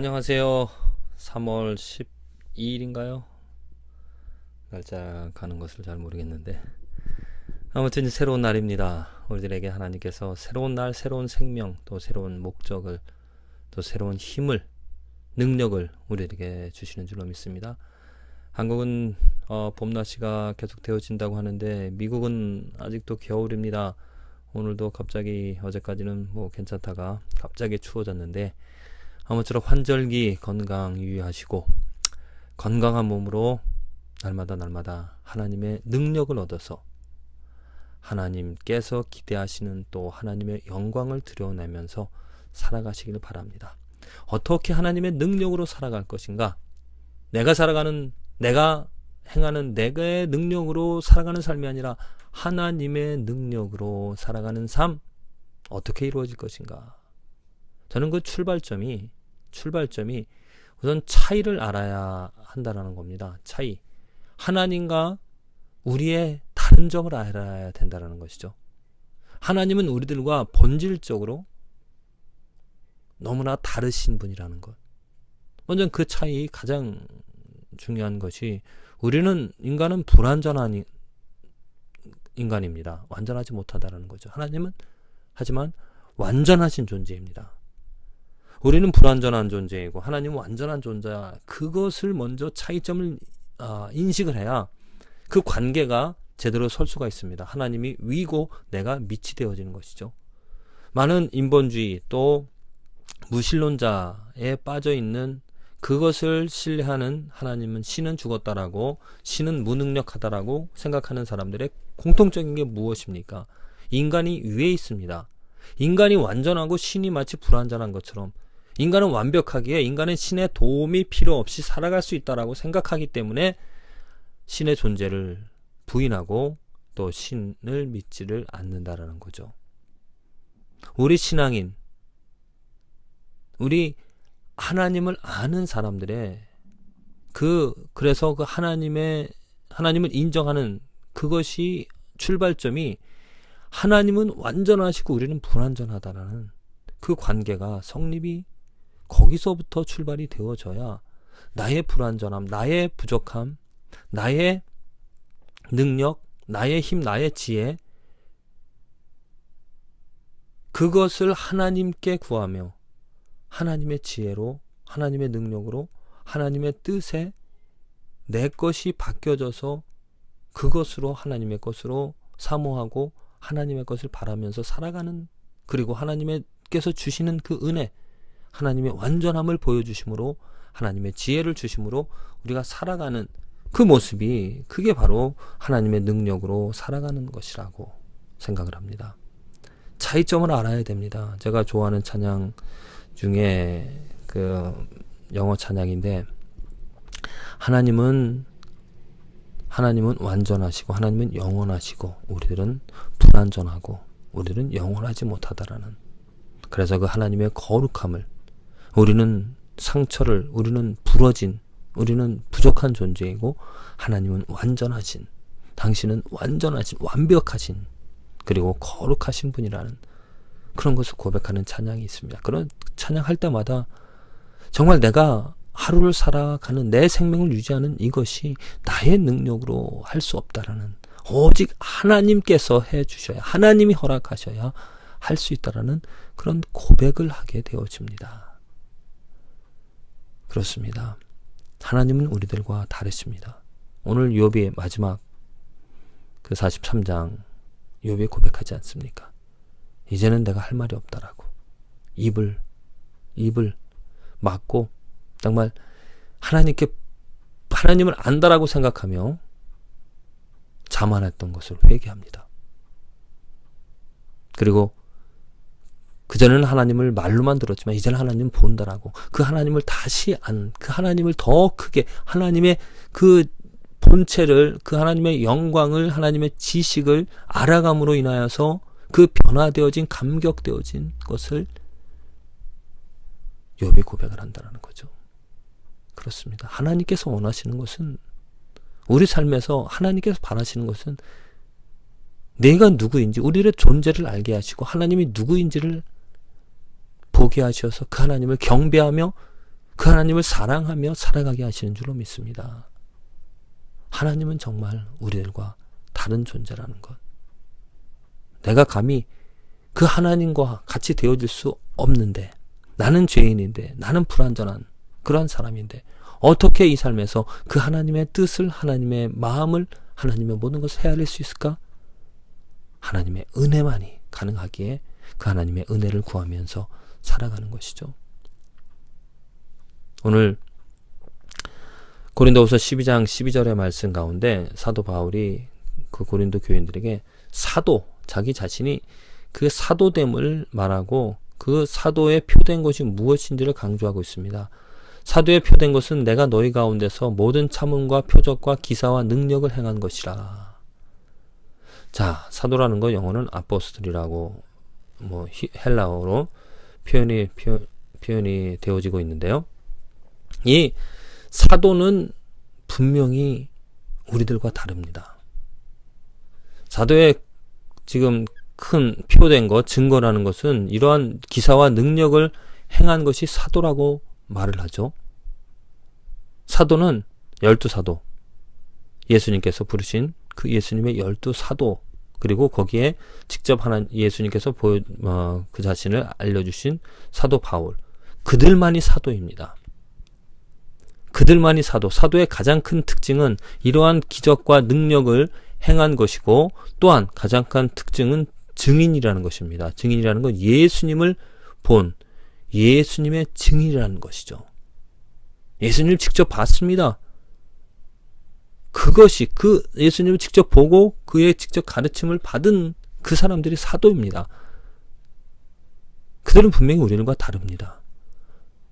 안녕하세요. 3월 12일인가요? 날짜 가는 것을 잘 모르겠는데 아무튼 새로운 날입니다. 우리들에게 하나님께서 새로운 날, 새로운 생명, 또 새로운 목적을, 또 새로운 힘을, 능력을 우리에게 주시는 줄로 믿습니다. 한국은 봄날씨가 계속 되어진다고 하는데 미국은 아직도 겨울입니다. 오늘도 갑자기 어제까지는 괜찮다가 갑자기 추워졌는데 아무쪼록 환절기 건강 유의하시고 건강한 몸으로 날마다 하나님의 능력을 얻어서 하나님께서 기대하시는 또 하나님의 영광을 드러내면서 살아가시기를 바랍니다. 어떻게 하나님의 능력으로 살아갈 것인가? 내가 행하는 내가의 능력으로 살아가는 삶이 아니라 하나님의 능력으로 살아가는 삶, 어떻게 이루어질 것인가? 저는 그 출발점이 우선 차이를 알아야 한다는 겁니다. 차이. 하나님과 우리의 다른 점을 알아야 된다는 것이죠. 하나님은 우리들과 본질적으로 너무나 다르신 분이라는 것. 먼저 그 차이 가장 중요한 것이 인간은 불완전한 인간입니다. 완전하지 못하다라는 거죠. 하나님은 하지만 완전하신 존재입니다. 우리는 불완전한 존재이고 하나님은 완전한 존재야. 그것을 먼저 차이점을 인식을 해야 그 관계가 제대로 설 수가 있습니다. 하나님이 위고 내가 밑이 되어지는 것이죠. 많은 인본주의 또 무신론자에 빠져있는 그것을 신뢰하는 하나님은 신은 죽었다라고 신은 무능력하다라고 생각하는 사람들의 공통적인 게 무엇입니까? 인간이 위에 있습니다. 인간이 완전하고 신이 마치 불완전한 것처럼 인간은 완벽하기에 인간은 신의 도움이 필요 없이 살아갈 수 있다라고 생각하기 때문에 신의 존재를 부인하고 또 신을 믿지를 않는다라는 거죠. 우리 신앙인, 우리 하나님을 아는 사람들의 그래서 그 하나님을 인정하는 그것이 출발점이 하나님은 완전하시고 우리는 불완전하다라는 그 관계가 성립이 거기서부터 출발이 되어져야 나의 불완전함, 나의 부족함, 나의 능력, 나의 힘, 나의 지혜 그것을 하나님께 구하며 하나님의 지혜로, 하나님의 능력으로, 하나님의 뜻에 내 것이 바뀌어져서 그것으로 하나님의 것으로 사모하고 하나님의 것을 바라면서 살아가는, 그리고 하나님께서 주시는 그 은혜, 하나님의 완전함을 보여주심으로 하나님의 지혜를 주심으로 우리가 살아가는 그 모습이 그게 바로 하나님의 능력으로 살아가는 것이라고 생각을 합니다. 차이점을 알아야 됩니다. 제가 좋아하는 찬양 중에 그 영어 찬양인데 하나님은 완전하시고 하나님은 영원하시고 우리들은 불완전하고 우리들은 영원하지 못하다라는, 그래서 그 하나님의 거룩함을, 우리는 상처를, 우리는 부러진, 우리는 부족한 존재이고 하나님은 완전하신, 당신은 완전하신, 완벽하신, 그리고 거룩하신 분이라는 그런 것을 고백하는 찬양이 있습니다. 그런 찬양할 때마다 정말 내가 하루를 살아가는 내 생명을 유지하는 이것이 나의 능력으로 할 수 없다라는, 오직 하나님께서 해주셔야, 하나님이 허락하셔야 할 수 있다라는 그런 고백을 하게 되어집니다. 그렇습니다. 하나님은 우리들과 다르십니다. 오늘 욥의 마지막 그 43장 욥이 고백하지 않습니까? 이제는 내가 할 말이 없다라고 입을 막고 정말 하나님을 안다라고 생각하며 자만했던 것을 회개합니다. 그리고 그전에는 하나님을 말로만 들었지만 이제는 하나님은 본다라고 그 하나님을 그 하나님을 더 크게, 하나님의 그 본체를, 그 하나님의 영광을, 하나님의 지식을 알아감으로 인하여서 그 변화되어진, 감격되어진 것을 욥이 고백을 한다는 거죠. 그렇습니다. 하나님께서 원하시는 것은, 우리 삶에서 하나님께서 바라시는 것은 내가 누구인지, 우리의 존재를 알게 하시고 하나님이 누구인지를 보게 하셔서 그 하나님을 경배하며 그 하나님을 사랑하며 살아가게 하시는 줄로 믿습니다. 하나님은 정말 우리들과 다른 존재라는 것. 내가 감히 그 하나님과 같이 되어질 수 없는데, 나는 죄인인데, 나는 불완전한 그러한 사람인데 어떻게 이 삶에서 그 하나님의 뜻을, 하나님의 마음을, 하나님의 모든 것을 헤아릴 수 있을까? 하나님의 은혜만이 가능하기에 그 하나님의 은혜를 구하면서 살아가는 것이죠. 오늘 고린도후서 12장 12절의 말씀 가운데 사도 바울이 그 고린도 교인들에게 사도, 자기 자신이 그 사도됨을 말하고 그 사도의 표된 것이 무엇인지를 강조하고 있습니다. 사도의 표된 것은 내가 너희 가운데서 모든 참음과 표적과 기사와 능력을 행한 것이라. 자, 사도라는 거 영어는 아포스톨이라고 헬라어로 표현이 되어지고 있는데요. 이 사도는 분명히 우리들과 다릅니다. 사도의 지금 큰 표된 것, 증거라는 것은 이러한 기사와 능력을 행한 것이 사도라고 말을 하죠. 사도는 12사도, 예수님께서 부르신 그 예수님의 12사도, 그리고 거기에 직접 예수님께서 그 자신을 알려주신 사도 바울, 그들만이 사도입니다. 그들만이 사도. 사도의 가장 큰 특징은 이러한 기적과 능력을 행한 것이고, 또한 가장 큰 특징은 증인이라는 것입니다. 증인이라는 건 예수님을 본 예수님의 증인이라는 것이죠. 예수님을 직접 봤습니다. 그것이 그 예수님을 직접 보고 그의 직접 가르침을 받은 그 사람들이 사도입니다. 그들은 분명히 우리들과 다릅니다.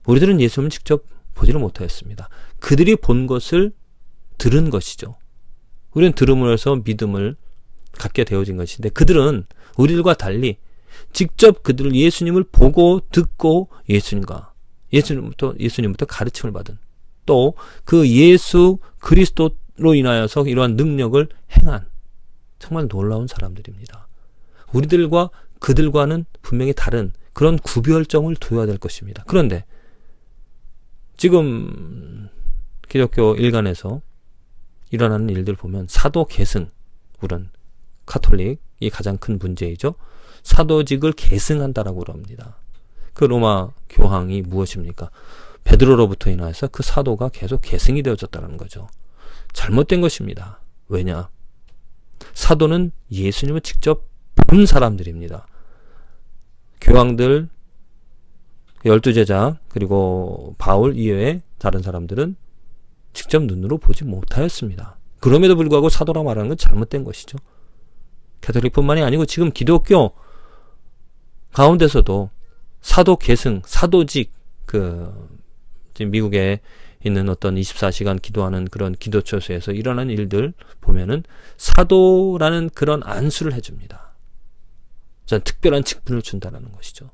우리들은 예수님을 직접 보지를 못하였습니다. 그들이 본 것을 들은 것이죠. 우리는 들음으로 해서 믿음을 갖게 되어진 것인데, 그들은 우리들과 달리 직접 그들을 예수님을 보고 듣고 예수님부터 가르침을 받은, 또 그 예수 그리스도로 인하여서 이러한 능력을 행한 정말 놀라운 사람들입니다. 우리들과 그들과는 분명히 다른 그런 구별점을 두어야 될 것입니다. 그런데 지금 기독교 일간에서 일어나는 일들 보면 사도 계승, 우리는 카톨릭이 가장 큰 문제이죠. 사도직을 계승한다라고 그럽니다. 그 로마 교황이 무엇입니까? 베드로로부터 인하여서 그 사도가 계속 계승이 되어졌다는 거죠. 잘못된 것입니다. 왜냐? 사도는 예수님을 직접 본 사람들입니다. 교황들, 12제자, 그리고 바울 이외에 다른 사람들은 직접 눈으로 보지 못하였습니다. 그럼에도 불구하고 사도라 말하는 건 잘못된 것이죠. 가톨릭뿐만이 아니고 지금 기독교 가운데서도 사도 계승, 사도직, 지금 미국에 있는 어떤 24시간 기도하는 그런 기도처소에서 일어나는 일들 보면은 사도라는 그런 안수를 해줍니다. 특별한 직분을 준다는 것이죠.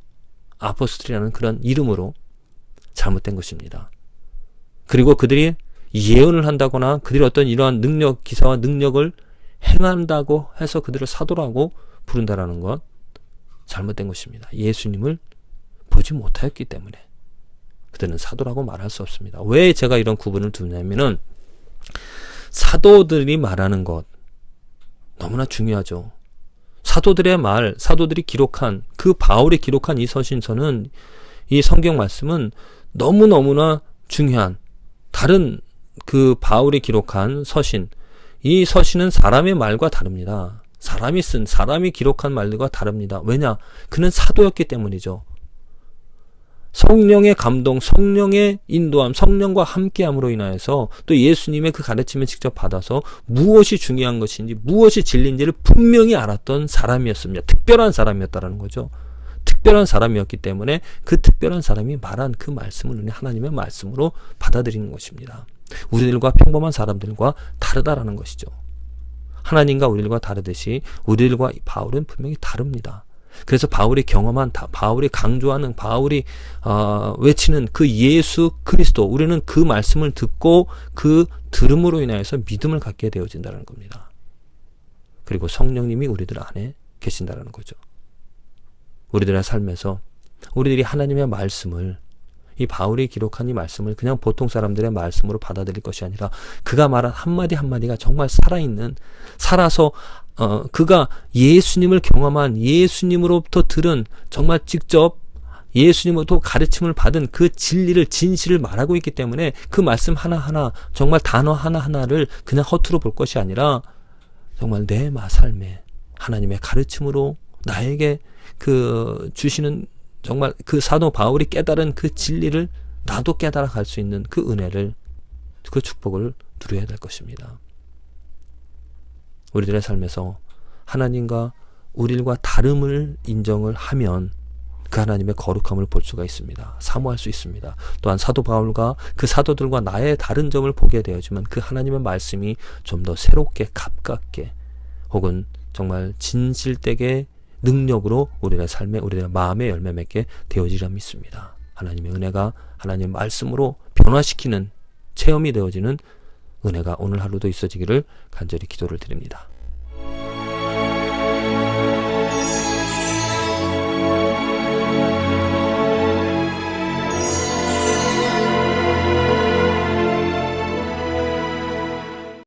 아포스톨이라는 그런 이름으로 잘못된 것입니다. 그리고 그들이 예언을 한다거나 그들이 어떤 이러한 능력, 기사와 능력을 행한다고 해서 그들을 사도라고 부른다라는 것 잘못된 것입니다. 예수님을 보지 못하였기 때문에 그들은 사도라고 말할 수 없습니다. 왜 제가 이런 구분을 두냐면은 사도들이 말하는 것 너무나 중요하죠. 사도들의 말, 사도들이 기록한 그 바울이 기록한 이 서신서는, 이 성경 말씀은 너무너무나 중요한, 다른 그 바울이 기록한 서신, 이 서신은 사람의 말과 다릅니다. 사람이 기록한 말들과 다릅니다. 왜냐? 그는 사도였기 때문이죠. 성령의 감동, 성령의 인도함, 성령과 함께함으로 인하여서 또 예수님의 그 가르침을 직접 받아서 무엇이 중요한 것인지, 무엇이 진리인지를 분명히 알았던 사람이었습니다. 특별한 사람이었다라는 거죠. 특별한 사람이었기 때문에 그 특별한 사람이 말한 그 말씀을 우리 하나님의 말씀으로 받아들이는 것입니다. 우리들과 평범한 사람들과 다르다라는 것이죠. 하나님과 우리들과 다르듯이 우리들과 바울은 분명히 다릅니다. 그래서 바울이 경험한, 바울이 강조하는, 바울이 외치는 그 예수 그리스도, 우리는 그 말씀을 듣고 그 들음으로 인하여서 믿음을 갖게 되어진다는 겁니다. 그리고 성령님이 우리들 안에 계신다는 거죠. 우리들의 삶에서 우리들이 하나님의 말씀을 이 바울이 기록한 이 말씀을 그냥 보통 사람들의 말씀으로 받아들일 것이 아니라 그가 말한 한마디 한마디가 정말 살아있는, 살아서 그가 예수님을 경험한, 예수님으로부터 들은, 정말 직접 예수님으로부터 가르침을 받은 그 진리를, 진실을 말하고 있기 때문에 그 말씀 하나하나, 정말 단어 하나하나를 그냥 허투루 볼 것이 아니라 정말 내 삶에 하나님의 가르침으로 나에게 그 주시는, 정말 그 사도 바울이 깨달은 그 진리를 나도 깨달아 갈 수 있는 그 은혜를, 그 축복을 누려야 될 것입니다. 우리들의 삶에서 하나님과 우리와 다름을 인정을 하면 그 하나님의 거룩함을 볼 수가 있습니다. 사모할 수 있습니다. 또한 사도 바울과 그 사도들과 나의 다른 점을 보게 되어지만 그 하나님의 말씀이 좀 더 새롭게, 가깝게, 혹은 정말 진실되게 능력으로 우리의 삶에, 우리의 마음에 열매 맺게 되어지리라 믿습니다. 하나님의 은혜가 하나님의 말씀으로 변화시키는 체험이 되어지는 은혜가 오늘 하루도 있어지기를 간절히 기도를 드립니다.